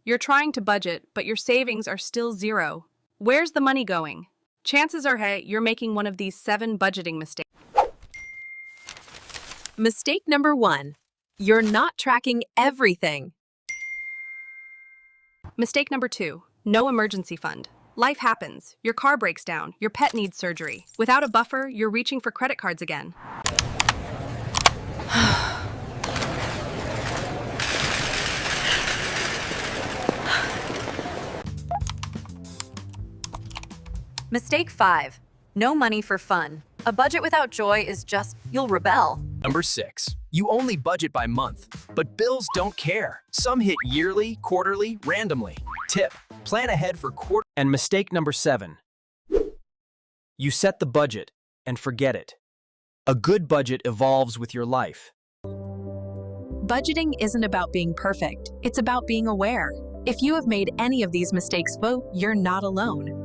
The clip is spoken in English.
You're trying to budget, but your savings are still zero. Where's the money going? Chances are, hey, you're making one of these 7 budgeting mistakes. Mistake number 1. You're not tracking everything. Mistake number 2, no emergency fund. Life happens. Your car breaks down. Your pet needs surgery. Without a buffer, you're reaching for credit cards again. Mistake 5. No money for fun. A budget without joy is just, you'll rebel. Number 6. You only budget by month, but bills don't care. Some hit yearly, quarterly, randomly. Tip: plan ahead for quarter. And mistake number 7. You set the budget and forget it. A good budget evolves with your life. Budgeting isn't about being perfect. It's about being aware. If you have made any of these mistakes, you're not alone.